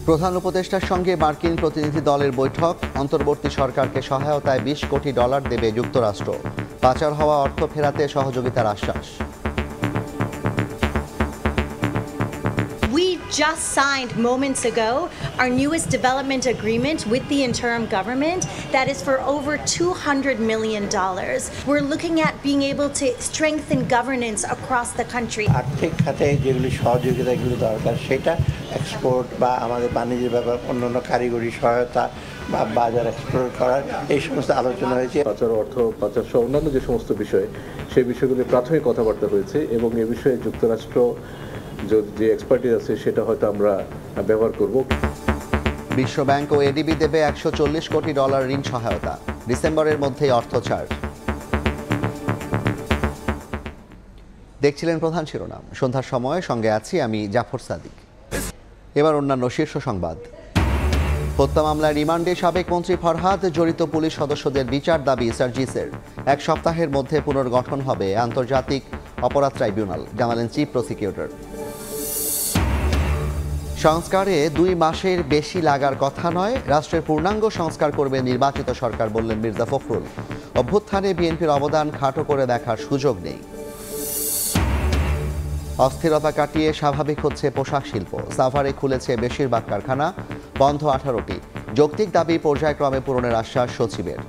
প্রধান উপদেষ্টার সঙ্গে মার্কিন প্রতিনিধি দলের বৈঠক। অন্তর্বর্তী সরকারকে সহায়তায় $20 কোটি দেবে যুক্তরাষ্ট্র। পাচার হওয়া অর্থ ফেরাতে সহযোগিতার আশ্বাস। We just signed moments ago our newest development agreement with the interim government that is for over $200 million. We're looking at being able to strengthen governance across the country. আর্থিক খাতে যেগুলি সহযোগিতাগুলো দরকার সেটা এক্সপোর্ট বা আমাদের বাণিজ্যের ব্যাপার অন্যান্য কারিগরি সহায়তা বা বাজার এক্সপ্লোর করার এই সমস্ত আলোচনা হয়েছে। পাচার অর্থ পাচার সহ অন্যান্য যে সমস্ত বিষয় সেই বিষয়গুলি প্রাথমিক কথাবার্তা হয়েছে এবং এ বিষয়ে যুক্তরাষ্ট্র যে এক্সপার্টিস আছে সেটা হয়তো আমরা ব্যবহার করব। বিশ্ব ব্যাংক ও এডিবি দেবে $140 কোটি ঋণ সহায়তা। ডিসেম্বরের মধ্যেই অর্থ ছাড়। দেখছিলেন প্রধান শিরোনাম। সন্ধ্যার সময় সঙ্গে আছি আমি জাফর সাদিক। এবার অন্যান্য শীর্ষ সংবাদ। হত্যা মামলায় রিমান্ডে সাবেক মন্ত্রী ফরহাদ, জড়িত পুলিশ সদস্যদের বিচার দাবি সার্জিসের। 1 সপ্তাহের মধ্যে পুনর্গঠন হবে আন্তর্জাতিক অপরাধ ট্রাইব্যুনাল, জানালেন চিফ প্রসিকিউটর। সংস্কারে 2 মাসের বেশি লাগার কথা নয়, রাষ্ট্রের পূর্ণাঙ্গ সংস্কার করবে নির্বাচিত সরকার, বললেন মির্জা ফখরুল। অভ্যুত্থানে বিএনপির অবদান খাটো করে দেখার সুযোগ নেই। অস্থিরতা কাটিয়ে স্বাভাবিক হচ্ছে পোশাক শিল্প। সাভারে খুলেছে বেশিরভাগ কারখানা, বন্ধ 18টি। যৌক্তিক দাবি পর্যায়ক্রমে পূরণের আশ্বাস সচিবের।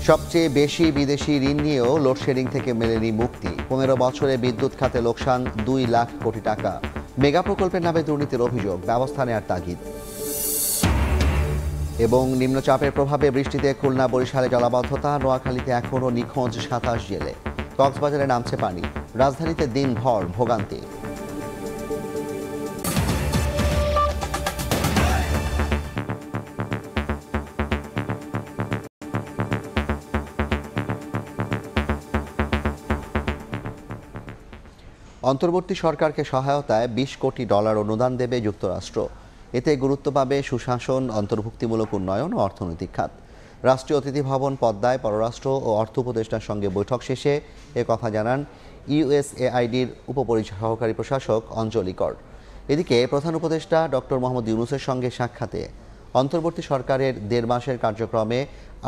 সবচেয়ে বেশি বিদেশি ঋণ নিয়েও লোডশেডিং থেকে মেলেনি মুক্তি। 15 বছরে বিদ্যুৎ খাতে লোকসান 2 লাখ কোটি টাকা। মেগা প্রকল্পের নামে দুর্নীতির অভিযোগ, ব্যবস্থা নেওয়ার তাগিদ। এবং নিম্নচাপের প্রভাবে বৃষ্টিতে খুলনা বরিশালে জলাবদ্ধতা, নোয়াখালীতে এখনও নিখোঁজ 27 জেলে। কক্সবাজারে নামছে পানি, রাজধানীতে দিনভর ভোগান্তি। অন্তর্বর্তী সরকারকে সহায়তায় $20 কোটি অনুদান দেবে যুক্তরাষ্ট্র। এতে গুরুত্ব পাবে সুশাসন, অন্তর্ভুক্তিমূলক উন্নয়ন ও অর্থনৈতিক খাত। রাষ্ট্রীয় অতিথি ভবন পদ্মায় পররাষ্ট্র ও অর্থ উপদেষ্টার সঙ্গে বৈঠক শেষে কথা জানান ইউএসএআইডির উপসহকারী প্রশাসক অঞ্জলি কর। এদিকে প্রধান উপদেষ্টা ডক্টর মোহাম্মদ ইউনূসের সঙ্গে সাক্ষাতে অন্তর্বর্তী সরকারের 1.5 মাসের কার্যক্রমে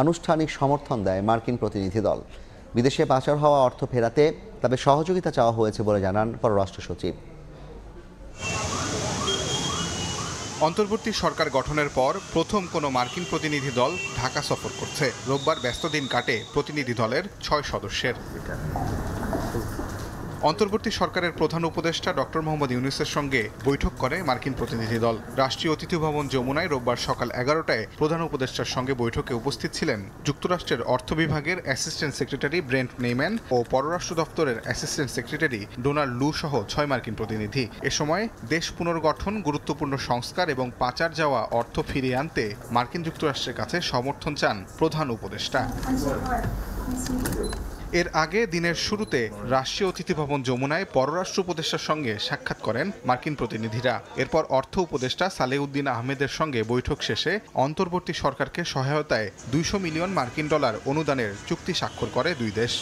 আনুষ্ঠানিক সমর্থন দেয় মার্কিন প্রতিনিধি দল। বিদেশে পাচার হওয়া অর্থ ফেরাতে তবে সহযোগিতা চাওয়া হয়েছে বলে জানান পররাষ্ট্র সচিব। অন্তর্বর্তী সরকার গঠনের পর প্রথম কোনো মার্কিন প্রতিনিধি দল ঢাকা সফর করছে। রোববার ব্যস্ত দিন কাটে প্রতিনিধি দলের 6 সদস্যের। অন্তর্বর্তী সরকারের প্রধান উপদেষ্টা ডক্টর মোহাম্মদ ইউনূসের সঙ্গে বৈঠক করে মার্কিন প্রতিনিধি দল। রাষ্ট্রীয় অতিথি ভবন যমুনায় রোববার সকাল 11টায় প্রধান উপদেষ্টার সঙ্গে বৈঠকে উপস্থিত ছিলেন যুক্তরাষ্ট্রের অর্থ বিভাগের অ্যাসিস্ট্যান্ট সেক্রেটারি ব্রেন্ট নেইম্যান ও পররাষ্ট্র দপ্তরের অ্যাসিস্ট্যান্ট সেক্রেটারি ডোনাল্ড লু সহ 6 মার্কিন প্রতিনিধি। এ সময় দেশ পুনর্গঠন, গুরুত্বপূর্ণ সংস্কার এবং পাচার যাওয়া অর্থ ফিরিয়ে আনতে মার্কিন যুক্তরাষ্ট্রের কাছে সমর্থন চান প্রধান উপদেষ্টা। এর আগে দিনের শুরুতে রাষ্ট্রীয় অতিথি ভবন যমুনায় পররাষ্ট্র উপদেষ্টার সঙ্গে সাক্ষাৎ করেন মার্কিন প্রতিনিধিরা। এরপর অর্থ উপদেষ্টা সালেউদ্দিন আহমেদের সঙ্গে বৈঠক শেষে অন্তর্বর্তী সরকারকে সহায়তায় $200 মিলিয়ন অনুদানের চুক্তি স্বাক্ষর করে 2 দেশ।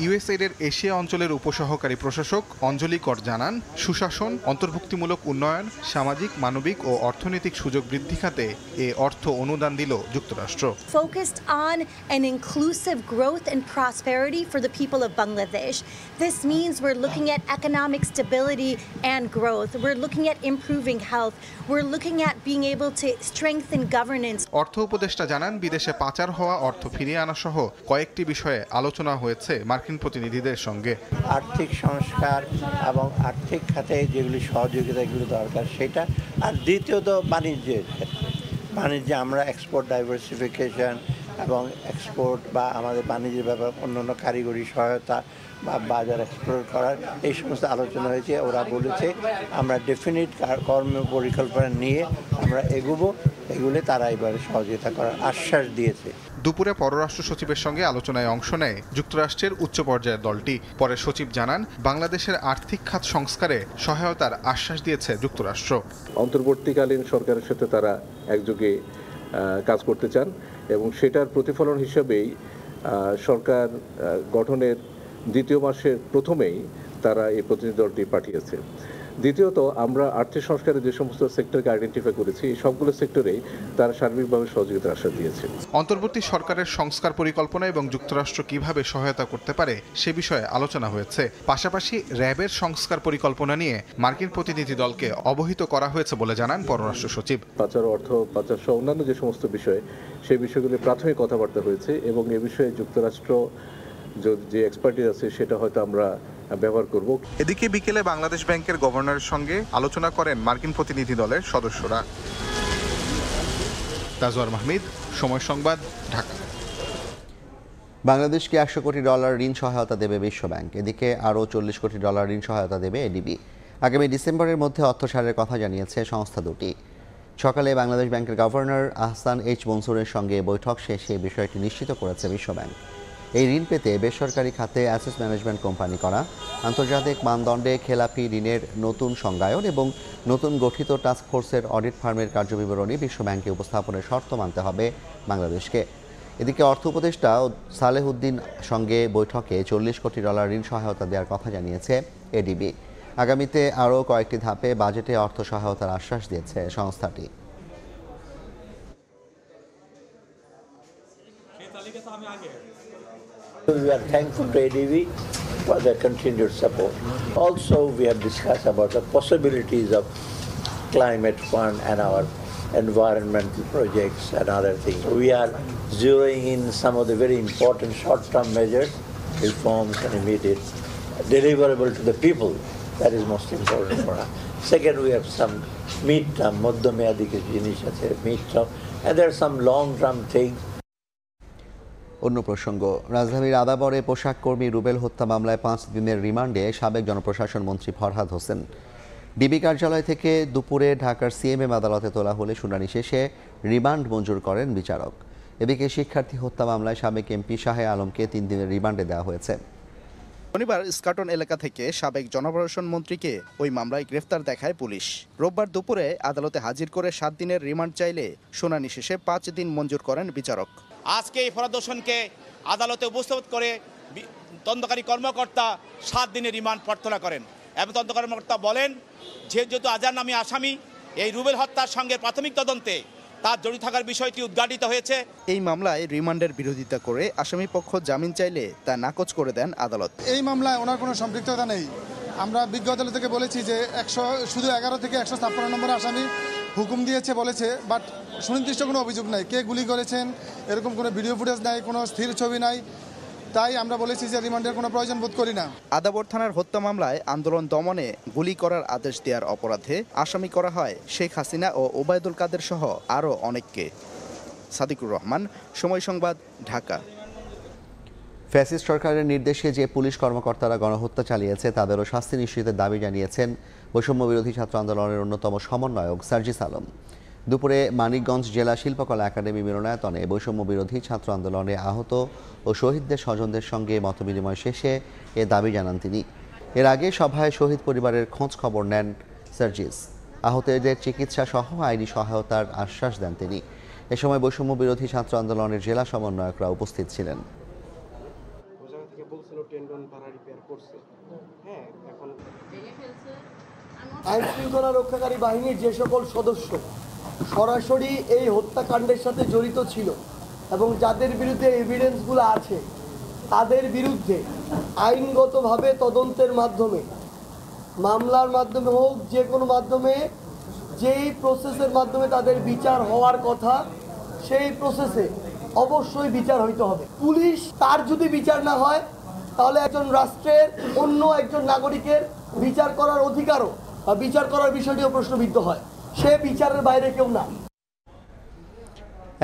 ইউএসএইডের এশিয়া অঞ্চলের উপসহকারী প্রশাসক অঞ্জলি কর জানান, সুশাসন, অন্তর্ভুক্তিমূলক উন্নয়ন, সামাজিক, মানবিক ও অর্থনৈতিক সুযোগ বৃদ্ধি খাতে এ অর্থ অনুদান দিল যুক্তরাষ্ট্র। Focused on an inclusive growth and prosperity for the people of Bangladesh. This means we're looking at economic stability and growth. We're looking at improving health. We're looking at being able to strengthen governance. অর্থ উপদেষ্টা জানান, বিদেশে পাচার হওয়া অর্থ ফিরিয়ে আনা সহ কয়েকটি বিষয়ে আলোচনা হয়েছে মার্কিন প্রতিনিধিদের সঙ্গে। আর্থিক সংস্কার এবং আর্থিক খাতে যেগুলি সহযোগিতাগুলো দরকার সেটা, আর দ্বিতীয়ত বাণিজ্যের ক্ষেত্রে। বাণিজ্যে আমরা এক্সপোর্ট ডাইভার্সিফিকেশন এবং এক্সপোর্ট বা আমাদের বাণিজ্যের ব্যাপার অন্যান্য কারিগরি সহায়তা বা বাজার এক্সপ্লোর করার এই সমস্ত আলোচনা হয়েছে। ওরা বলেছে আমরা ডেফিনিট কর্ম পরিকল্পনা নিয়ে আমরা এগুবো, এগুলো তারা এবারে সহযোগিতা করার আশ্বাস দিয়েছে। দুপুরে পররাষ্ট্র সচিবের সঙ্গে আলোচনায় অংশ নেয় যুক্তরাষ্ট্রের উচ্চ পর্যায়ের দলটি। পরে সচিব জানান, বাংলাদেশের আর্থিক খাত সংস্কারে সহায়তার আশ্বাস দিয়েছে যুক্তরাষ্ট্র। অন্তর্বর্তীকালীন সরকারের সাথে তারা একযোগে কাজ করতে চান এবং সেটার প্রতিফলন হিসেবেই সরকার গঠনের 2য় মাসের প্রথমেই তারা এই প্রতিনিধি দলটি পাঠিয়েছে। দ্বিতীয়ত, আমরা আর্থিক সংস্কারের যে সমস্ত সেক্টরকে আইডেন্টিফাই করেছি, এই সবগুলো সেক্টরেই তারা সার্বিকভাবে সহযোগিতার আশ্বাস দিয়েছে। অন্তর্বর্তী সরকারের সংস্কার পরিকল্পনা এবং যুক্তরাষ্ট্র কিভাবে সহায়তা করতে পারে সে বিষয়ে আলোচনা হয়েছে। পাশাপাশি র্যাবের সংস্কার পরিকল্পনা নিয়ে মার্কিন প্রতিনিধি দলকে অবহিত করা হয়েছে বলে জানান পররাষ্ট্র সচিব। পাচার, অর্থ পাচার সহ অন্যান্য যে সমস্ত বিষয়, সেই বিষয়গুলি প্রাথমিক কথাবার্তা হয়েছে এবং এ বিষয়ে যুক্তরাষ্ট্র যে এক্সপার্টিস আছে সেটা হয়তো আমরা ব্যবহার করব। এদিকে বিকেলে বাংলাদেশ ব্যাংকের গভর্নরের সঙ্গে আলোচনা করেন মার্কিন প্রতিনিধি দলের সদস্যরা। তাজওয়ার মাহমুদ, সময় সংবাদ, ঢাকা। বাংলাদেশকে $100 কোটি ঋণ সহায়তা দেবে বিশ্বব্যাংক। এদিকে আরও $40 কোটি ঋণ সহায়তা দেবে এডিবি। আগামী ডিসেম্বরের মধ্যে অর্থ ছাড়ের কথা জানিয়েছে সংস্থা দুটি। সকালে বাংলাদেশ ব্যাংকের গভর্নর আহসান এইচ মনসুরের সঙ্গে বৈঠক শেষে বিষয়টি নিশ্চিত করেছে বিশ্বব্যাংক। এই ঋণ পেতে বেসরকারি খাতে অ্যাসেট ম্যানেজমেন্ট কোম্পানি করা, আন্তর্জাতিক মানদণ্ডে খেলাপি ঋণের নতুন সংজ্ঞায়ন এবং নতুন গঠিত টাস্কফোর্সের অডিট ফার্মের কার্যবিবরণী বিশ্বব্যাংকে উপস্থাপনের শর্ত মানতে হবে বাংলাদেশকে। এদিকে অর্থ উপদেষ্টা সালেহ উদ্দিন সঙ্গে বৈঠকে $40 কোটি ঋণ সহায়তা দেওয়ার কথা জানিয়েছে এডিবি। আগামীতে আরও কয়েকটি ধাপে বাজেটে অর্থ সহায়তার আশ্বাস দিয়েছে সংস্থাটি। We are thankful to ADB for their continued support. Also, we have discussed about the possibilities of climate fund and our environmental projects and other things. We are zeroing in some of the very important short-term measures, reforms and immediate deliverable to the people. That is most important for us. Second, we have some mid-term, মধ্যমেয়াদী কিছু জিনিস আছে, mid-term, and there are some long-term things. অন্য প্রসঙ্গ, রাজধানীর আদাবরে পোশাক কর্মী রুবেল হত্যা মামলায় 5 দিনের রিমান্ডে সাবেক জনপ্রশাসন মন্ত্রী ফরহাদ হোসেন। ডিবি কার্যালয় থেকে দুপুরে ঢাকার সিএমএম আদালতে তোলা হলে শুনানি শেষে রিমান্ড মঞ্জুর করেন বিচারক। এদিকে শিক্ষার্থী হত্যা মামলায় সাবেক এমপি শাহে আলমকে 3 দিনের রিমান্ডে দেওয়া হয়েছে। শনিবার ইস্কাটন এলাকা থেকে সাবেক জনপ্রশাসন মন্ত্রীকে ওই মামলায় গ্রেফতার দেখায় পুলিশ। রোববার দুপুরে আদালতে হাজির করে 7 দিনের রিমান্ড চাইলে শুনানি শেষে 5 দিন মঞ্জুর করেন বিচারক। আজকে এই ফরহাদ হোসেনকে আদালতে উপস্থাপিত করে তদন্তকারী কর্মকর্তা 7 দিনের রিমান্ড প্রার্থনা করেন এবং তদন্ত কর্মকর্তা বলেন যেহেতু আজার নামী আসামি এই রুবেল হত্যার সঙ্গে প্রাথমিক তদন্তে তার জড়িত থাকার বিষয়টি উদ্ঘাটিত হয়েছে। এই মামলায় রিমান্ডের বিরোধিতা করে আসামি পক্ষ জামিন চাইলে তা নাকচ করে দেন আদালত। এই মামলায় ওনার কোনো সম্পৃক্ততা নেই। আমরা বিজ্ঞ আদালত থেকে বলেছি যে 11 থেকে 156 নম্বর আসামি হুকুম দিয়েছে বলেছে, বাট সুনির্দিষ্ট কোনো অভিযোগ নাই, কে গুলি করেছেন এরকম কোনো ভিডিও ফুটেজ নাই, কোনো স্থির ছবি নাই। তাই আমরা বলেছি যে রিমান্ডের কোনো প্রয়োজন বোধ করি না। আদাবর থানার হত্যা মামলায় আন্দোলন দমনে গুলি করার আদেশ দেওয়ার অপরাধে আসামি করা হয় শেখ হাসিনা ও ওবায়দুল কাদের সহ আরও অনেককে। সাদিকুর রহমান, সময় সংবাদ, ঢাকা। ফ্যাসিস্ট সরকারের নির্দেশে যে পুলিশ কর্মকর্তারা গণহত্যা চালিয়েছে তাদেরও শাস্তি নিশ্চিতের দাবি জানিয়েছেন বৈষম্য বিরোধী ছাত্র আন্দোলনের অন্যতম সমন্বয়ক সার্জিস আলম। দুপুরে মানিকগঞ্জ জেলা শিল্পকলা একাডেমি মিলনায়তনে বৈষম্য বিরোধী ছাত্র আন্দোলনে আহত ও শহীদদের স্বজনদের সঙ্গে মতবিনিময় শেষে এ দাবি জানান তিনি। এর আগে সভায় শহীদ পরিবারের খোঁজ খবর নেন সার্জিস। আহতদের চিকিৎসা সহ আইনি সহায়তার আশ্বাস দেন তিনি। এ সময় বৈষম্য বিরোধী ছাত্র আন্দোলনের জেলা সমন্বয়করা উপস্থিত ছিলেন। আইন শৃঙ্খলা রক্ষাকারী বাহিনীর যে সকল সদস্য সরাসরি এই হত্যাকাণ্ডের সাথে জড়িত ছিল এবং যাদের বিরুদ্ধে এভিডেন্সগুলো আছে তাদের বিরুদ্ধে আইনগতভাবে তদন্তের মাধ্যমে, মামলার মাধ্যমে হোক, যে কোনো মাধ্যমে, যেই প্রসেসের মাধ্যমে তাদের বিচার হওয়ার কথা সেই প্রসেসে অবশ্যই বিচার হইতে হবে। পুলিশ তার যদি বিচার না হয় তাহলে একজন রাষ্ট্রের অন্য একজন নাগরিকের বিচার করার অধিকারও বা বিচার করার বিষয়টিও প্রশ্নবিদ্ধ হয়। সে বিচারের বাইরে কেউ না।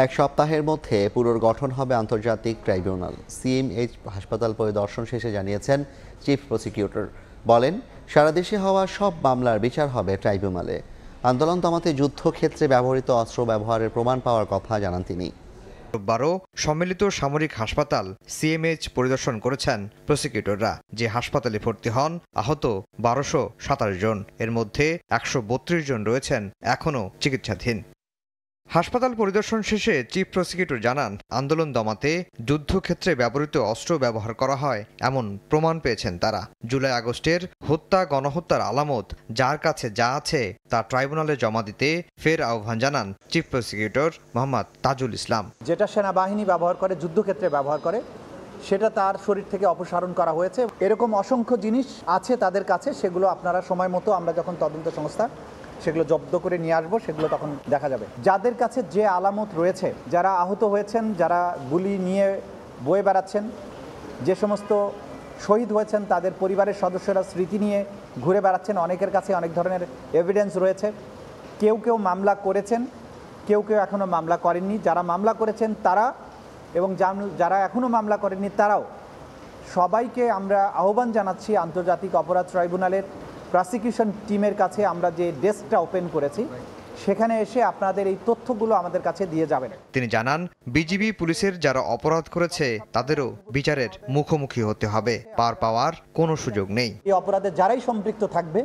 এক সপ্তাহের মধ্যে পুনর্গঠন হবে আন্তর্জাতিক ট্রাইব্যুনাল। সিএমএইচ হাসপাতাল পরিদর্শন শেষে জানিয়েছেন চিফ প্রসিকিউটর। বলেন, সারা দেশে হওয়া সব মামলার বিচার হবে ট্রাইব্যুনালে। আন্দোলন দমাতে যুদ্ধক্ষেত্রে ব্যবহৃত অস্ত্র ব্যবহারের প্রমাণ পাওয়ার কথা জানান তিনি। রোববারও সম্মিলিত সামরিক হাসপাতাল সিএমএইচ পরিদর্শন করেছেন প্রসিকিউটররা। যে হাসপাতালে ভর্তি হন আহত 1227 জন, এর মধ্যে 132 জন রয়েছেন এখনও চিকিৎসাধীন। হাসপাতাল পরিদর্শন শেষে চিফ প্রসিকিউটর জানান, আন্দোলন দমাতে যুদ্ধক্ষেত্রে ব্যবহৃত অস্ত্র ব্যবহার করা হয় এমন প্রমাণ পেয়েছেন তারা। জুলাই আগস্টের হত্যা গণহত্যার আলামত যার কাছে যা আছে তা ট্রাইব্যুনালে জমা দিতে ফের আহ্বান জানান চিফ প্রসিকিউটর মোহাম্মদ তাজুল ইসলাম। যেটা সেনাবাহিনী ব্যবহার করে, যুদ্ধক্ষেত্রে ব্যবহার করে, সেটা তার শরীর থেকে অপসারণ করা হয়েছে। এরকম অসংখ্য জিনিস আছে তাদের কাছে, সেগুলো আপনারা সময় মতো আমরা যখন তদন্ত সংস্থা সেগুলো জব্দ করে নিয়ে আসবো, সেগুলো তখন দেখা যাবে। যাদের কাছে যে আলামত রয়েছে, যারা আহত হয়েছেন, যারা গুলি নিয়ে বয়ে বেড়াচ্ছেন, যে সমস্ত শহীদ হয়েছেন তাদের পরিবারের সদস্যরা স্মৃতি নিয়ে ঘুরে বেড়াচ্ছেন, অনেকের কাছে অনেক ধরনের এভিডেন্স রয়েছে। কেউ কেউ মামলা করেছেন, কেউ কেউ এখনও মামলা করেননি। যারা মামলা করেছেন তারা এবং যারা এখনও মামলা করেননি তারাও, সবাইকে আমরা আহ্বান জানাচ্ছি আন্তর্জাতিক অপরাধ ট্রাইব্যুনালের প্রসিকিউশন টিমের কাছে আমরা যে ডেস্কটা ওপেন করেছি সেখানে এসে আপনাদের এই তথ্যগুলো আমাদের কাছে দিয়ে যাবেন। তিনি জানান, বিজিবি পুলিশের যারা অপরাধ করেছে তাদেরও বিচারের মুখোমুখি হতে হবে, পার পাওয়ার কোনো সুযোগ নেই। এই অপরাধে যারাই সম্পৃক্ত থাকবে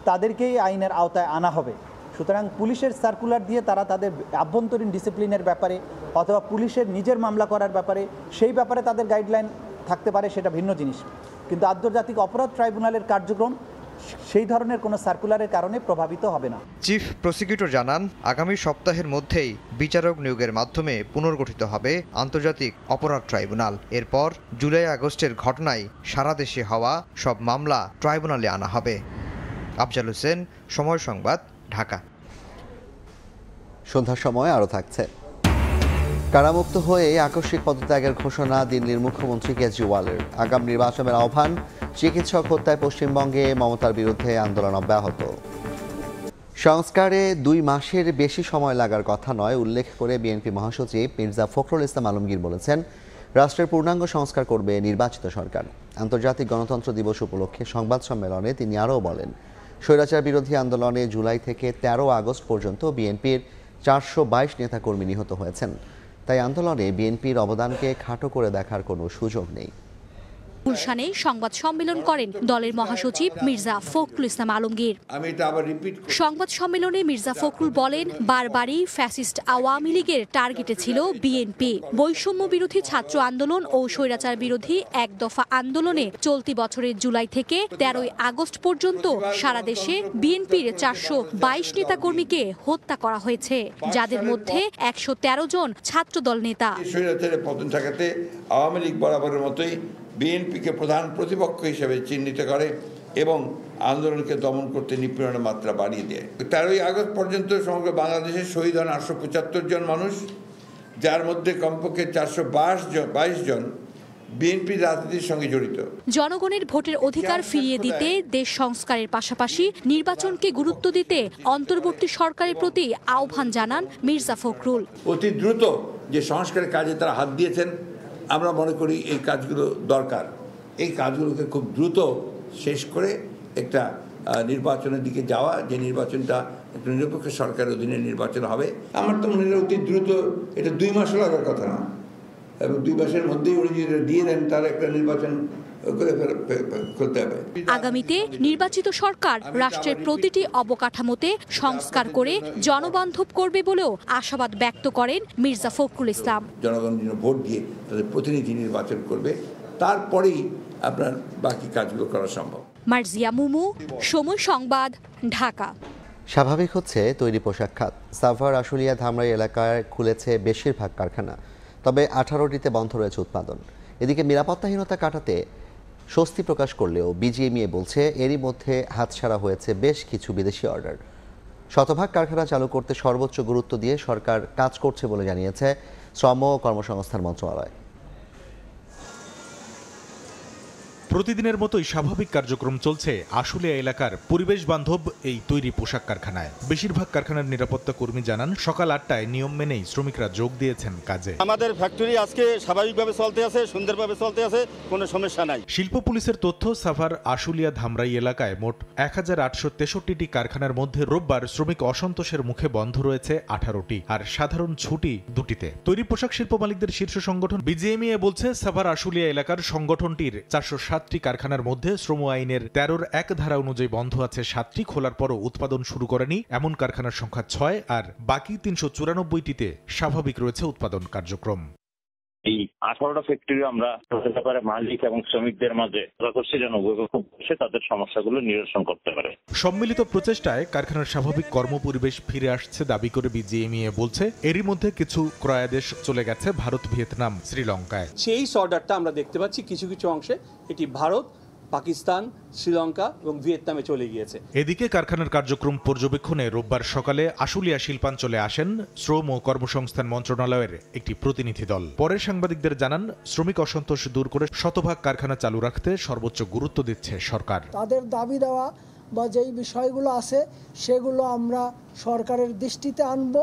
তাদেরকেই আইনের আওতায় আনা হবে। সুতরাং পুলিশের সার্কুলার দিয়ে তারা তাদের আভ্যন্তরীণ ডিসিপ্লিনের ব্যাপারে অথবা পুলিশের নিজের মামলা করার ব্যাপারে, সেই ব্যাপারে তাদের গাইডলাইন থাকতে পারে, সেটা ভিন্ন জিনিস। কিন্তু আন্তর্জাতিক অপরাধ ট্রাইব্যুনালের কার্যক্রম সেই ধরনের কোনো সার্কুলারের কারণে প্রভাবিত হবে না। চিফ প্রসিকিউটর জানান, আগামী সপ্তাহের মধ্যেই বিচারক নিয়োগের মাধ্যমে পুনর্গঠিত হবে আন্তর্জাতিক অপরাধ ট্রাইব্যুনাল। এরপর জুলাই আগস্টের ঘটনায় সারা দেশে হওয়া সব মামলা ট্রাইব্যুনালে আনা হবে। আফজাল হোসেন, সময় সংবাদ, ঢাকা। সন্ধ্যার সময় আরও থাকছে। কারামুক্ত হয়ে আকস্মিক পদত্যাগের ঘোষণা দিল্লির মুখ্যমন্ত্রী কেজরিওয়ালের। আগাম নির্বাচনের আহ্বান। চিকিৎসক হত্যায় পশ্চিমবঙ্গে মমতার বিরুদ্ধে আন্দোলন অব্যাহত। সংস্কারে 2 মাসের বেশি সময় লাগার কথা নয় উল্লেখ করে বিএনপি মহাসচিব মির্জা ফখরুল ইসলাম আলমগীর বলেছেন, রাষ্ট্রের পূর্ণাঙ্গ সংস্কার করবে নির্বাচিত সরকার। আন্তর্জাতিক গণতন্ত্র দিবস উপলক্ষে সংবাদ সম্মেলনে তিনি আরও বলেন, স্বৈরাচার বিরোধী আন্দোলনে জুলাই থেকে 13 আগস্ট পর্যন্ত বিএনপির 422 নেতাকর্মী নিহত হয়েছেন। তাই আন্দোলনে বিএনপির অবদানকে খাটো করে দেখার কোনো সুযোগ নেই। গুলশানে সংবাদ সম্মেলন করেন দলের মহাসচিব মির্জা ফখরুল ইসলাম আলমগীর। সংবাদ সম্মেলনে মির্জা ফখরুল বলেন, বারবারই ফ্যাসিস্ট আওয়ামী লীগের টার্গেটে ছিল বিএনপি। বৈষম্য বিরোধী ছাত্র আন্দোলন ও স্বৈরাচার বিরোধী এক দফা আন্দোলনে চলতি বছরের জুলাই থেকে 13 আগস্ট পর্যন্ত সারা দেশে বিএনপির 422 নেতাকর্মীকে হত্যা করা হয়েছে, যাদের মধ্যে 113 জন ছাত্রদল নেতা। স্বৈরাচারের পতন ঠেকাতে আওয়ামী লীগ বরাবরের মতোই বিএনপিকে প্রধান প্রতিপক্ষ হিসেবে চিহ্নিত করে এবং আন্দোলনকে দমন করতে নিপীড়নের মাত্রা বাড়িয়ে দেয়। 13 আগস্ট পর্যন্ত সমগ্র বাংলাদেশে শহীদ হন 875 জন মানুষ, যার মধ্যে কমপক্ষে 422 জন বিএনপি রাজনীতির সঙ্গে জড়িত। জনগণের ভোটের অধিকার ফিরিয়ে দিতে দেশ সংস্কারের পাশাপাশি নির্বাচনকে গুরুত্ব দিতে অন্তর্বর্তী সরকারের প্রতি আহ্বান জানান মির্জা ফখরুল। অতি দ্রুত যে সংস্কারের কাজে তারা হাত দিয়েছেন, আমরা মনে করি এই কাজগুলো দরকার। এই কাজগুলোকে খুব দ্রুত শেষ করে একটা নির্বাচনের দিকে যাওয়া, যে নির্বাচনটা একটা নিরপেক্ষ সরকারের অধীনে নির্বাচন হবে। আমার তো মনে হয় অতি দ্রুত, এটা 2 মাস লাগার কথা না, এবং 2 মাসের মধ্যেই উনি যদি দিয়ে দেন তার একটা নির্বাচন করে ফেলতে হবে। আগামীতে নির্বাচিত সরকার রাষ্ট্রের প্রতিটি অবকাঠামোতে সংস্কার করে জনবান্ধব করবে বলেও আশাবাদ ব্যক্ত করেন মির্জা ফখরুল ইসলাম। জনগণ ভোট দিয়ে তাদের প্রতিনিধি নির্বাচন করবে, তারপরেই আপনার বাকি কাজগুলো করা সম্ভব। মার্জিয়া মুমু, সময় সংবাদ, ঢাকা। স্বাভাবিক হচ্ছে তৈরি পোশাক খাত। সাভার আশুলিয়া ধামরাই এলাকায় খুলেছে বেশিরভাগ কারখানা, তবে 18টিতে বন্ধ রয়েছে উৎপাদন। এদিকে নিরাপত্তাহীনতা কাটাতে স্বস্তি প্রকাশ করলেও বিজিএমইএ বলছে এরই মধ্যে হাতছাড়া হয়েছে বেশ কিছু বিদেশি অর্ডার। শতভাগ কারখানা চালু করতে সর্বোচ্চ গুরুত্ব দিয়ে সরকার কাজ করছে বলে জানিয়েছে শ্রম ও কর্মসংস্থান মন্ত্রণালয়। প্রতিদিনের মতোই স্বাভাবিক কার্যক্রম চলছে আশুলিয়া এলাকার পরিবেশ বান্ধব এই তৈরি পোশাক কারখানায়। বেশিরভাগ কারখানার নিরাপত্তা কর্মী জানান, সকাল 8টায় নিয়ম মেনেই শ্রমিকরা যোগ দিয়েছেন কাজে। আমাদের ফ্যাক্টরি আজকে স্বাভাবিকভাবে চলতে আছে, সুন্দরভাবে চলতে আছে, কোনো সমস্যা নাই। শিল্প পুলিশের তথ্য, সাভার আশুলিয়া ধামরাই এলাকায় মোট 1863টি কারখানার মধ্যে রোববার শ্রমিক অসন্তোষের মুখে বন্ধ রয়েছে 18টি, আর সাধারণ ছুটি 2টিতে। তৈরি পোশাক শিল্প মালিকদের শীর্ষ সংগঠন বিজিএমইএ বলছে, সাভার আশুলিয়া এলাকার সংগঠনটির 407 7টি কারখানার মধ্যে শ্রম আইনের 13(1) ধারা অনুযায়ী বন্ধ আছে 7টি, খোলার পরও উৎপাদন শুরু করেনি এমন কারখানার সংখ্যা 6, আর বাকি 394টিতে স্বাভাবিক রয়েছে উৎপাদন কার্যক্রম। এই 18টা ফ্যাক্টরি আমরা ব্যাপারে মালিক এবং শ্রমিকদের মাঝে করছি যেন বসে তাদের সমস্যাগুলো নিরসন করতে পারে। সম্মিলিত প্রচেষ্টায় কারখানার স্বাভাবিক কর্মপরিবেশ ফিরে আসছে দাবি করে বিজিএমইএ বলছে, এরই মধ্যে কিছু ক্রয়াদেশ চলে গেছে ভারত, ভিয়েতনাম, শ্রীলঙ্কায়। সেই অর্ডারটা আমরা দেখতে পাচ্ছি কিছু কিছু অংশে এটি ভারত, পাকিস্তান, শ্রীলঙ্কা এবং ভিয়েতনামে চলে গিয়েছে। এদিকে কারখানার কার্যক্রম পর্যবেক্ষণে রোববার সকালে আশুলিয়া শিল্পাঞ্চলে আসেন শ্রম ও কর্মসংস্থান মন্ত্রণালয়ের একটি প্রতিনিধি দল। পরে সাংবাদিকদের জানান, শ্রমিক অসন্তোষ দূর করে শতভাগ কারখানা চালু রাখতে সর্বোচ্চ গুরুত্ব দিচ্ছে সরকার। তাদের দাবি দেওয়া বা যেই বিষয়গুলো আছে সেগুলো আমরা সরকারের দৃষ্টিতে আনব।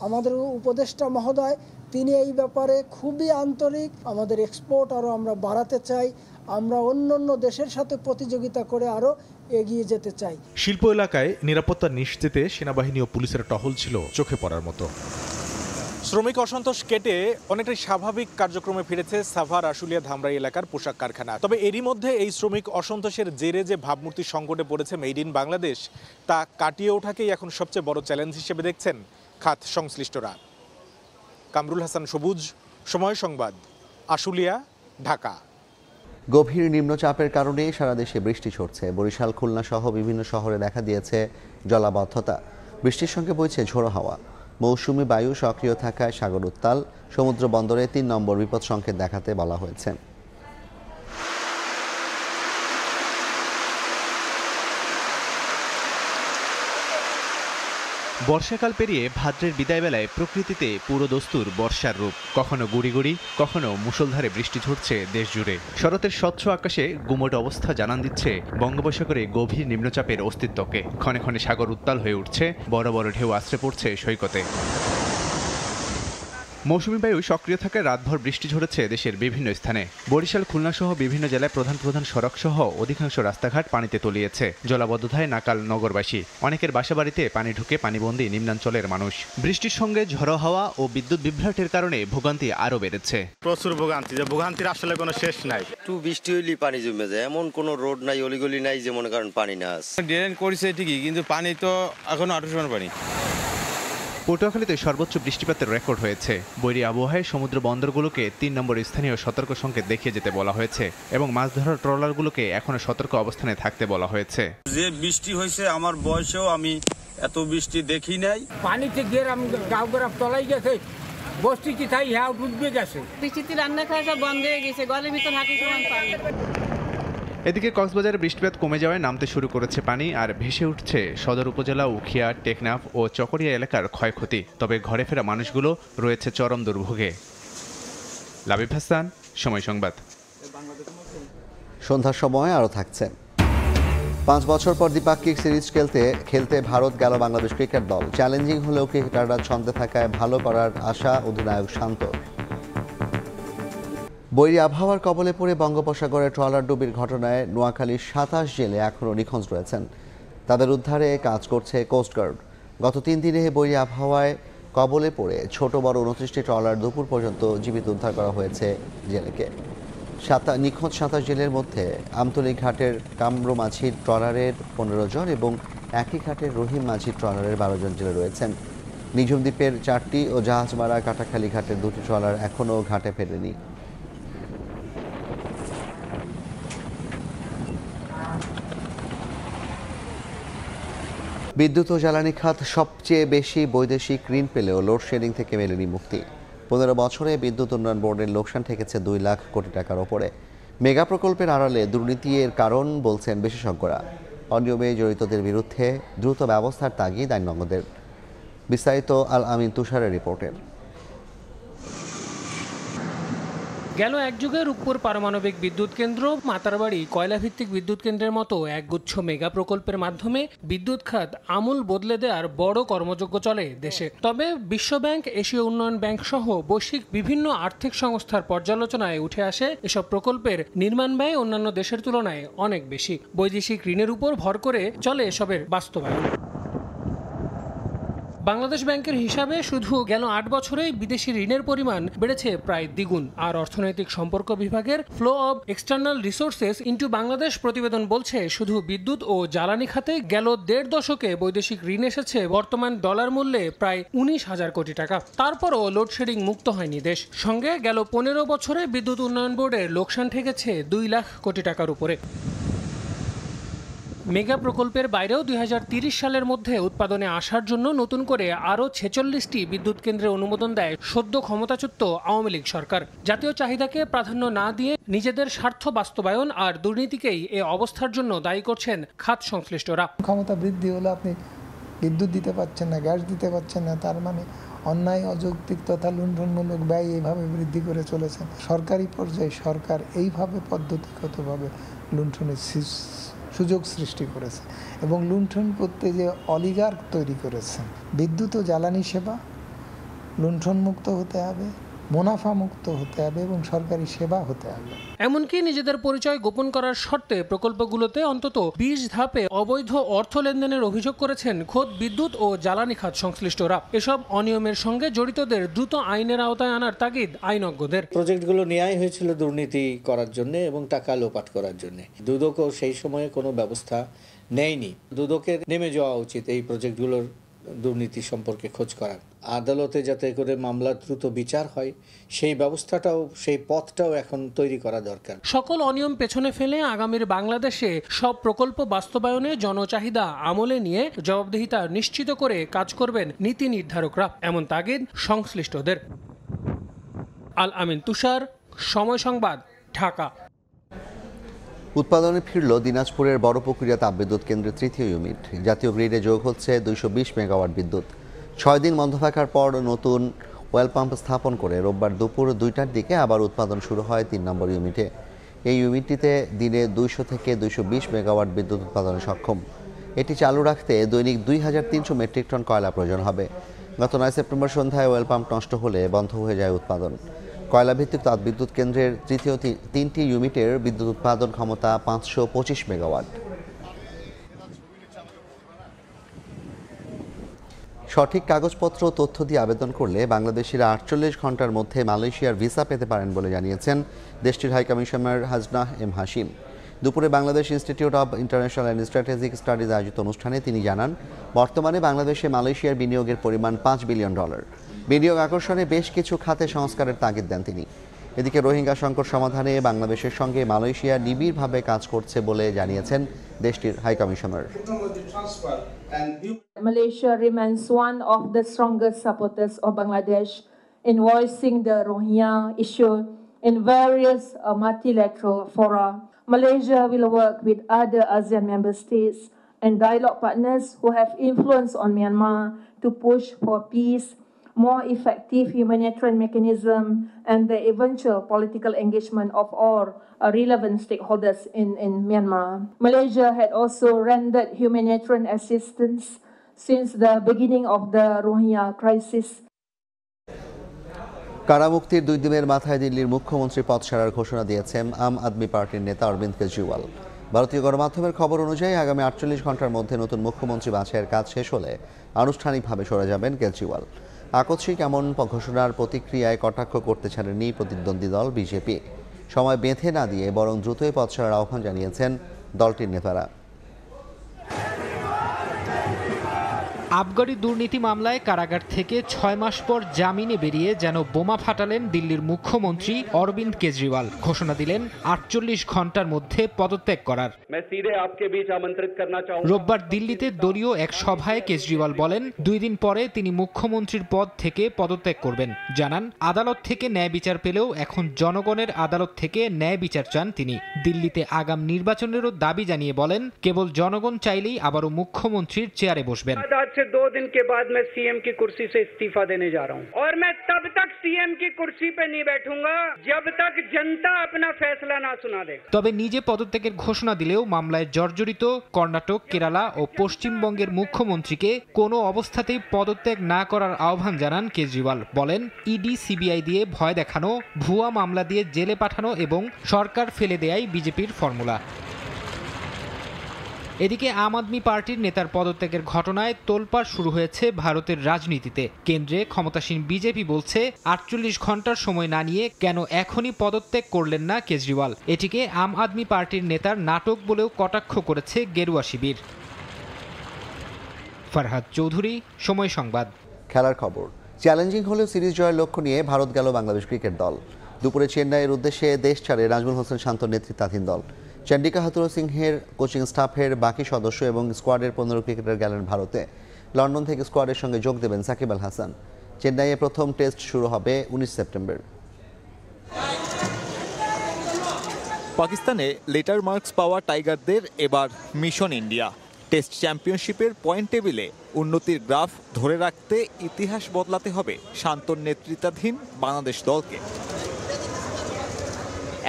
আমাদের উপদেষ্টা মহোদয় তিনি এই ব্যাপারে খুবই আন্তরিক। আমাদের এক্সপোর্ট আরও আমরা বাড়াতে চাই, আমরা অন্য দেশের সাথে প্রতিযোগিতা করে আরো এগিয়ে যেতে চাই। শিল্প এলাকায় নিরাপত্তা নিশ্চিতে সেনাবাহিনী ও পুলিশের টহল ছিল চোখে পড়ার মতো। শ্রমিক অসন্তোষ কেটে অনেকটাই স্বাভাবিক কার্যক্রমে ফিরেছে সাভার, আশুলিয়া, ধামরাই এলাকার পোশাক কারখানা। তবে এরই মধ্যে এই শ্রমিক অসন্তোষের জেরে যে ভাবমূর্তি সংকটে পড়েছে মেড ইন বাংলাদেশ, তা কাটিয়ে ওঠাকেই এখন সবচেয়ে বড় চ্যালেঞ্জ হিসেবে দেখছেন খাত সংশ্লিষ্টরা। কামরুল হাসান সবুজ, সময় সংবাদ, আশুলিয়া, ঢাকা। গভীর নিম্নচাপের কারণে সারা দেশে বৃষ্টি ঝরছে। বরিশাল, খুলনা সহ বিভিন্ন শহরে দেখা দিয়েছে জলাবদ্ধতা। বৃষ্টির সঙ্গে বইছে ঝোড়ো হাওয়া। মৌসুমি বায়ু সক্রিয় থাকায় সাগর উত্তাল। সমুদ্র বন্দরে 3 নম্বর বিপদ সংকেত দেখাতে বলা হয়েছে। বর্ষাকাল পেরিয়ে ভাদ্রের বিদায় বেলায় প্রকৃতিতে পুরো দস্তুর বর্ষার রূপ। কখনো গুড়ি গুড়ি, কখনো মুষলধারে বৃষ্টি ঝরছে দেশ জুড়ে। শরতের স্বচ্ছ আকাশে গুমোট অবস্থা জানান দিচ্ছে বঙ্গোপসাগরে গভীর নিম্নচাপের অস্তিত্বকে। ক্ষণে ক্ষণে সাগর উত্তাল হয়ে উঠছে, বড় বড় ঢেউ আছড়ে পড়ছে সৈকতে। মৌসুমী বায়ু সক্রিয় থাকায় রাতভর বৃষ্টি ঝরেছে দেশের বিভিন্ন স্থানে। বরিশাল, খুলনা সহ বিভিন্ন জেলায় প্রধান প্রধান সড়ক সহ অধিকাংশ রাস্তাঘাট পানিতে তলিয়েছে। জলাবদ্ধতায় নাকাল নগরবাসী। অনেকের বাসাবাড়িতে পানি ঢুকে পানিবন্দী নিম্নাঞ্চলের মানুষ। বৃষ্টির সঙ্গে ঝড়ো হাওয়া ও বিদ্যুৎ বিভ্রাটের কারণে ভোগান্তি আরও বেড়েছে। প্রচুর ভোগান্তি, যে ভোগান্তির আসলে কোনো শেষ নাই। একটু বৃষ্টি হইলেই পানি জমে যায়, এমন কোনো রোড নাই, অলিগলি নাই যে মনে করেন পানি না আছে। ড্রেন করেছে ঠিকই, কিন্তু পানি তো এখনো আটশো পানি। পটুয়াখালীতে সর্বোচ্চ বৃষ্টিপাতের রেকর্ড হয়েছে। বৈরী আবহাওয়ায় সমুদ্র বন্দরগুলোকে 3 নম্বর স্থানীয় সতর্ক সংকেত দেখিয়ে যেতে বলা হয়েছে এবং মাছ ধরার ট্রলারগুলোকে এখনো সতর্ক অবস্থানে থাকতে বলা হয়েছে। যে বৃষ্টি হয়েছে আমার বয়সেও আমি এত বৃষ্টি দেখি নাই। পানিতে গেরাম গাঁও গ্রাম তলাই গেছে, বস্তিতে তাই হ্যাঁ ডুববে গেছে। বৃষ্টিতে রান্না খাওয়া সব বন্ধ হয়ে গেছে, গলের ভিতর হাঁটু সমান পানি। এদিকে কক্সবাজারে বৃষ্টিপাত কমে যাওয়ায় নামতে শুরু করেছে পানি, আর ভেসে উঠছে সদর উপজেলা, উখিয়া, টেকনাফ ও চকরিয়া এলাকার ক্ষয়ক্ষতি। তবে ঘরে ফেরা মানুষগুলো রয়েছে চরম দুর্ভোগে। লাবিব হাসান, সময় সংবাদ। সন্ধ্যার সময় আরও থাকছে। 5 বছর পর দ্বিপাক্ষিক সিরিজ খেলতে ভারত গেল বাংলাদেশ ক্রিকেট দল। চ্যালেঞ্জিং হলেও ক্রিকেটাররা ছন্দে থাকায় ভালো করার আশা অধিনায়ক শান্ত। বৈরী আবহাওয়ার কবলে পড়ে বঙ্গোপসাগরে ট্রলার ডুবির ঘটনায় নোয়াখালীর 27 জেলে এখনও নিখোঁজ রয়েছেন। তাদের উদ্ধারে কাজ করছে কোস্টগার্ড। গত 3 দিনে বৈরী আবহাওয়ায় কবলে পড়ে ছোট বড় 29টি ট্রলার দুপুর পর্যন্ত জীবিত উদ্ধার করা হয়েছে জেলেকে। নিখোঁজ 27 জেলের মধ্যে আমতলী ঘাটের কামরু মাঝির ট্রলারের 15 জন এবং একই ঘাটের রহিম মাঝির ট্রলারের 12 জন জেলে রয়েছেন। নিঝুম দ্বীপের 4টি ও জাহাজমারা কাটাখালী ঘাটের 2টি ট্রলার এখনও ঘাটে ফেরেনি। বিদ্যুৎ ও জ্বালানি খাত সবচেয়ে বেশি বৈদেশিক ঋণ পেলেও লোডশেডিং থেকে মেলেনি মুক্তি। 15 বছরে বিদ্যুৎ উন্নয়ন বোর্ডের লোকসান ঠেকেছে 2 লাখ কোটি টাকার ওপরে। মেগা প্রকল্পের আড়ালে দুর্নীতি এর কারণ বলছেন বিশেষজ্ঞরা। অনিয়মে জড়িতদের বিরুদ্ধে দ্রুত ব্যবস্থার তাগিদ আইনজ্ঞদের। বিস্তারিত আল আমিন তুষারের রিপোর্টে। গেল এক যুগে রূপপুর পারমাণবিক বিদ্যুৎ কেন্দ্র, মাতারবাড়ি কয়লাভিত্তিক বিদ্যুৎ কেন্দ্রের মতো একগুচ্ছ মেগা প্রকল্পের মাধ্যমে বিদ্যুৎ খাত আমূল বদলে দেওয়ার বড় কর্মযজ্ঞ চলে দেশে। তবে বিশ্বব্যাংক, এশীয় উন্নয়ন ব্যাংক সহ বৈশ্বিক বিভিন্ন আর্থিক সংস্থার পর্যালোচনায় উঠে আসে এসব প্রকল্পের নির্মাণ ব্যয় অন্যান্য দেশের তুলনায় অনেক বেশি। বৈদেশিক ঋণের উপর ভর করে চলে এসবের বাস্তবায়ন। বাংলাদেশ ব্যাংকের হিসাবে শুধু গেল ৮ বছরেই বিদেশি ঋণের পরিমাণ বেড়েছে প্রায় দ্বিগুণ। আর অর্থনৈতিক সম্পর্ক বিভাগের flow of external resources into Bangladesh প্রতিবেদন বলছে শুধু বিদ্যুৎ ও জ্বালানি খাতে গেল ১.৫ দশকে বৈদেশিক ঋণ এসেছে বর্তমান ডলার মূল্যে প্রায় ১৯,০০০ কোটি টাকা। তারপরও লোডশেডিং মুক্ত হয়নি দেশ। সঙ্গে গেল ১৫ বছরে বিদ্যুৎ উন্নয়ন বোর্ডের লোকসান ঠেকেছে ২ লাখ কোটি টাকার উপরে। মেগা প্রকল্পের বাইরেও ২০৩০ সালের মধ্যে উৎপাদনে আসার জন্য নতুন করে আরও ৪৬টি বিদ্যুৎ কেন্দ্রের অনুমোদন দেয় সদ্য ক্ষমতাচ্যুত আওয়ামী লীগ সরকার। জাতীয় চাহিদাকে প্রাধান্য না দিয়ে নিজেদের স্বার্থ বাস্তবায়ন আর দুর্নীতিকেই এ অবস্থার জন্য দায়ী করছেন খাত সংশ্লিষ্টরা। ক্ষমতা বৃদ্ধি হলে আপনি বিদ্যুৎ দিতে পারছেন না, গ্যাস দিতে পারছেন না, তার মানে অন্যায়, অযৌক্তিক তথা লুণ্ঠনমূলক ব্যয় এইভাবে বৃদ্ধি করে চলেছেন। সরকারি পর্যায়ে সরকার এইভাবে পদ্ধতিগতভাবে লুণ্ঠনের সুযোগ সৃষ্টি করেছে এবং লুণ্ঠন করতে যে অলিগার্ক তৈরি করেছে। বিদ্যুৎ ও জ্বালানি সেবা লুণ্ঠনমুক্ত হতে হবে, মুনাফা মুক্ত হতে হবে এবং সরকারি সেবা হতে হবে। এমনকি নিজেদের পরিচয় গোপন করার শর্তে প্রকল্পগুলোতে অন্তত ২০ ধাপে অবৈধ অর্থ লেনদেনের অভিযোগ করেছেন খোদ বিদ্যুৎ ও জ্বালানি খাত সংশ্লিষ্টরা। এসব অনিয়মের সঙ্গে জড়িতদের দ্রুত আইনের আওতায় আনার তাগিদ আইনজ্ঞদের। প্রজেক্টগুলো নেওয়াই হয়েছিল দুর্নীতি করার জন্য এবং টাকা লোপাট করার জন্য। দুদকও সেই সময়ে কোনো ব্যবস্থা নেয়নি। দুদকের নেমে যাওয়া উচিত এই প্রজেক্টগুলোর দুর্নীতি সম্পর্কে খোঁজ করার। আদালতে যাতে করে মামলা দ্রুত বিচার হয় সেই ব্যবস্থাটাও, সেই পথটাও এখন তৈরি করা দরকার। সকল অনিয়ম পেছনে ফেলে আগামীর বাংলাদেশে সব প্রকল্প বাস্তবায়নে জনচাহিদা আমলে নিয়ে জবাবদিহিতা নিশ্চিত করে কাজ করবেন নীতি নির্ধারকরা, এমন তাগিদ সংশ্লিষ্টদের। আল আমিন তুষার, সময় সংবাদ, ঢাকা। উৎপাদনে ফিরল দিনাজপুরের বড়পুকুরিয়া তাপবিদ্যুৎ কেন্দ্রের তৃতীয় ইউনিট। জাতীয় গ্রিডে যোগ হচ্ছে ২২০ মেগাওয়াট বিদ্যুৎ। ৬ দিন বন্ধ থাকার পর নতুন ওয়েল পাম্প স্থাপন করে রোববার দুপুর ২টার দিকে আবার উৎপাদন শুরু হয় ৩ নম্বর ইউনিটে। এই ইউনিটটিতে দিনে ২০০ থেকে ২২০ মেগাওয়াট বিদ্যুৎ উৎপাদনে সক্ষম। এটি চালু রাখতে দৈনিক ২৩০০ মেট্রিক টন কয়লা প্রয়োজন হবে। গত ৯ সেপ্টেম্বর সন্ধ্যায় ওয়েল পাম্প নষ্ট হলে বন্ধ হয়ে যায় উৎপাদন। কয়লাভিত্তিক তাপবিদ্যুৎ কেন্দ্রের তৃতীয় ৩টি ইউনিটের বিদ্যুৎ উৎপাদন ক্ষমতা ৫২৫ মেগাওয়াট। সঠিক কাগজপত্র তথ্য দিয়ে আবেদন করলে বাংলাদেশিরা ৪৮ ঘন্টার মধ্যে মালয়েশিয়ার ভিসা পেতে পারেন বলে জানিয়েছেন দেশটির হাইকমিশনার হাজনাহ এম হাশিম। দুপুরে Bangladesh institute of international and strategic studies আয়োজিত অনুষ্ঠানে তিনি জানান, বর্তমানে বাংলাদেশে মালয়েশিয়ার বিনিয়োগের পরিমাণ $5 বিলিয়ন। বিনিয়োগ আকর্ষণে বেশ কিছু খাতে সংস্কারের তাগিদ দেন তিনি। এদিকে রোহিঙ্গা সংকট সমাধানে বাংলাদেশের সঙ্গে মালয়েশিয়া নিবিড়ভাবে কাজ করছে বলে জানিয়েছেন দেশটির high commissioner. Malaysia remains one of the strongest supporters of Bangladesh in voicing the Rohingya issue in various multilateral fora. Malaysia will work with other ASEAN member states and dialogue partners who have influence on Myanmar to push for peace, more effective humanitarian mechanism, and the eventual political engagement of all relevant stakeholders in Myanmar. Malaysia had also rendered humanitarian assistance since the beginning of the Rohingya crisis. কারামুক্তির 2 দিনের মাথায় দিল্লির মুখ্যমন্ত্রী পদ ছাড়ার ঘোষণা দিয়েছেন আম আদমি পার্টির নেতা অরবিন্দ কেজরিওয়াল। ভারতীয় গণমাধ্যমের খবর অনুযায়ী আগামী ৪৮ ঘন্টার মধ্যে নতুন মুখ্যমন্ত্রী বাছাইয়ের কাজ শেষ হলে আনুষ্ঠানিকভাবে সরে যাবেন কেজরিওয়াল। আকস্মিক এমন ঘোষণার প্রতিক্রিয়ায় কটাক্ষ করতে ছাড়েনি প্রতিদ্বন্দ্বী দল বিজেপি। সময় বেঁধে না দিয়ে বরং দ্রুতই পদ ছাড়ার আহ্বান জানিয়েছেন দলটির নেতারা। আবগারি দুর্নীতি মামলায় কারাগার থেকে ৬ মাস পর জামিনে বেরিয়ে যেন বোমা ফাটালেন দিল্লির মুখ্যমন্ত্রী অরবিন্দ কেজরিওয়াল। ঘোষণা দিলেন ৪৮ ঘন্টার মধ্যে পদত্যাগ করার। রোববার দিল্লিতে দলীয় এক সভায় কেজরিওয়াল বলেন, ২ দিন পরে তিনি মুখ্যমন্ত্রীর পদ থেকে পদত্যাগ করবেন। জানান, আদালত থেকে ন্যায় বিচার পেলেও এখন জনগণের আদালত থেকে ন্যায় বিচার চান তিনি। দিল্লিতে আগাম নির্বাচনেরও দাবি জানিয়ে বলেন, কেবল জনগণ চাইলেই আবারও মুখ্যমন্ত্রীর চেয়ারে বসবেন। 2 दिन के बाद मैं सीएम की कुर्सी से इस्तीफा देने जा रहा हूं और मैं तब तक सीएम की कुर्सी पे नहीं बैठूंगा जब तक जनता अपना फैसला ना सुना दे। তবে নিজে পদত্যাগের ঘোষণা দিলেও মামলায় জর্জরিত কর্ণাটক, কেরালা ও পশ্চিমবঙ্গের মুখ্যমন্ত্রীকে কোনো অবস্থাতেই পদত্যাগ না করার আহ্বান জানান কেজরিওয়াল। বলেন, ইডি, সিবিআই দিয়ে ভয় দেখানো, ভুয়া মামলা দিয়ে জেলে পাঠানো এবং সরকার ফেলে দেয়াই বিজেপির ফর্মুলা। এদিকে আম আদমি পার্টির নেতার পদত্যাগের ঘটনায় তোলপাড় শুরু হয়েছে ভারতের রাজনীতিতে। কেন্দ্রে ক্ষমতাসীন বিজেপি বলছে 48 ঘন্টার সময় না নিয়ে কেন এখনই পদত্যাগ করলেন না কেজরিওয়াল। এটিকে আম আদমি পার্টির নেতার নাটক বলেও কটাক্ষ করেছে গেরুয়া শিবির। ফারহাদ চৌধুরী, সময় সংবাদ। খেলার খবর। চ্যালেঞ্জিং হলেও সিরিজ জয়ের লক্ষ্য নিয়ে ভারত গেল বাংলাদেশ ক্রিকেট দল। দুপুরে চেন্নাইয়ের উদ্দেশ্যে দেশ ছাড়ে নাজমুল হোসেন শান্তর নেতৃত্বাধীন দল। চন্ডিকা হাথুরু সিংহের কোচিং স্টাফের বাকি সদস্য এবং স্কোয়াডের 15 ক্রিকেটার গেলেন ভারতে। লন্ডন থেকে স্কোয়াডের সঙ্গে যোগ দেবেন সাকিব আল হাসান। চেন্নাইয়ে প্রথম টেস্ট শুরু হবে 19 সেপ্টেম্বর। পাকিস্তানে লেটার মার্কস পাওয়া টাইগারদের এবার মিশন ইন্ডিয়া। টেস্ট চ্যাম্পিয়নশিপের পয়েন্ট টেবিলে উন্নতির গ্রাফ ধরে রাখতে ইতিহাস বদলাতে হবে শান্তর নেতৃত্বাধীন বাংলাদেশ দলকে।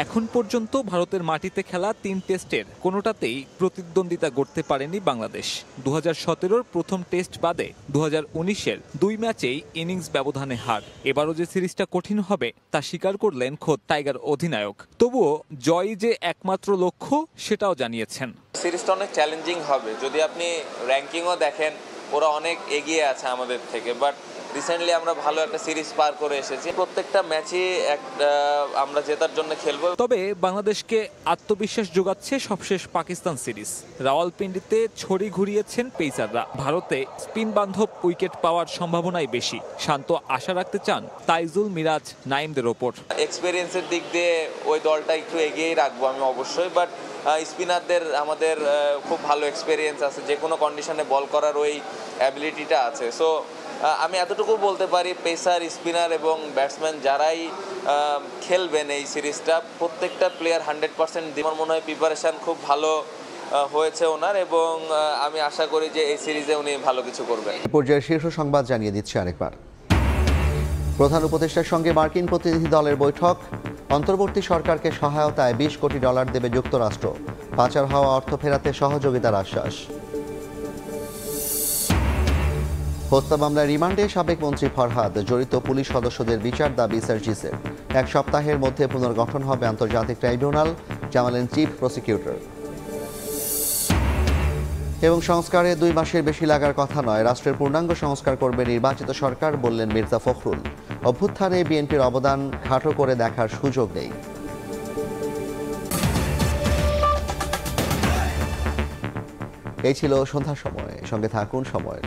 এখন পর্যন্ত ভারতের মাটিতে খেলা 3 টেস্টের কোনোটাতেই প্রতিদ্বন্দ্বিতা করতে পারেনি বাংলাদেশ। 2017-র প্রথম টেস্ট বাদে 2019-এর 2 ম্যাচেই ইনিংস ব্যবধানে হার। এবারও যে সিরিজটা কঠিন হবে তা স্বীকার করলেন খোদ টাইগার অধিনায়ক। তবুও জয়ই যে একমাত্র লক্ষ্য সেটাও জানিয়েছেন। সিরিজটা অনেক চ্যালেঞ্জিং হবে। যদি আপনি র্যাঙ্কিংও দেখেন ওরা অনেক এগিয়ে আছে আমাদের থেকে, বাট রিসেন্টলি আমরা ভালো একটা সিরিজ পার করে এসেছি। প্রত্যেকটা ম্যাচে আমরা জেতার জন্য খেলবো। তবে বাংলাদেশকে আত্মবিশ্বাস যোগাচ্ছে সবশেষ পাকিস্তান সিরিজ। রাওয়ালপিন্ডিতে ছড়ি ঘুরিয়েছেন পেসাররা। ভারতে স্পিন বান্ধব উইকেট পাওয়ার সম্ভাবনাই বেশি। শান্ত আশা রাখতে চান তাইজুল, মিরাজ, নাইমদের ওপর। এক্সপেরিয়েন্সের দিক দিয়ে ওই দলটা একটু এগিয়েই রাখবো আমি অবশ্যই, বাট স্পিনারদের আমাদের খুব ভালো এক্সপেরিয়েন্স আছে, যে কোনো কন্ডিশনে বল করার ওই অ্যাবিলিটিটা আছে। সো আমি এতটুকু বলতে পারি, পেসার, স্পিনার এবং ব্যাটসম্যান যারাই খেলবেন এই সিরিজটা, প্রত্যেকটা প্লেয়ার 100% আমার মনে হয় প্রিপারেশন খুব ভালো হয়েছে ওনার, এবং আমি আশা করি যে এই সিরিজে উনি ভালো কিছু করবেন। পর্যায়ের শীর্ষ সংবাদ জানিয়ে দিচ্ছে আরেকবার। প্রধান উপদেষ্টার সঙ্গে মার্কিন প্রতিনিধি দলের বৈঠক। অন্তর্বর্তী সরকারকে সহায়তায় $20 কোটি দেবে যুক্তরাষ্ট্র। পাচার হওয়া অর্থ ফেরাতে সহযোগিতার আশ্বাস। হত্যা মামলায় রিমান্ডে সাবেক মন্ত্রী ফরহাদ। জড়িত পুলিশ সদস্যদের বিচার দাবি সার্জিসের। 1 সপ্তাহের মধ্যে পুনর্গঠন হবে আন্তর্জাতিক ট্রাইব্যুনাল, জানালেন চিফ প্রসিকিউটর। এবং সংস্কারে 2 মাসের বেশি লাগার কথা নয়, রাষ্ট্রের পূর্ণাঙ্গ সংস্কার করবে নির্বাচিত সরকার, বললেন মির্জা ফখরুল। অভ্যুত্থানে বিএনপির অবদান খাটো করে দেখার সুযোগ নেই। এই ছিল সন্ধ্যার সময়। সঙ্গে থাকুন সময়ের।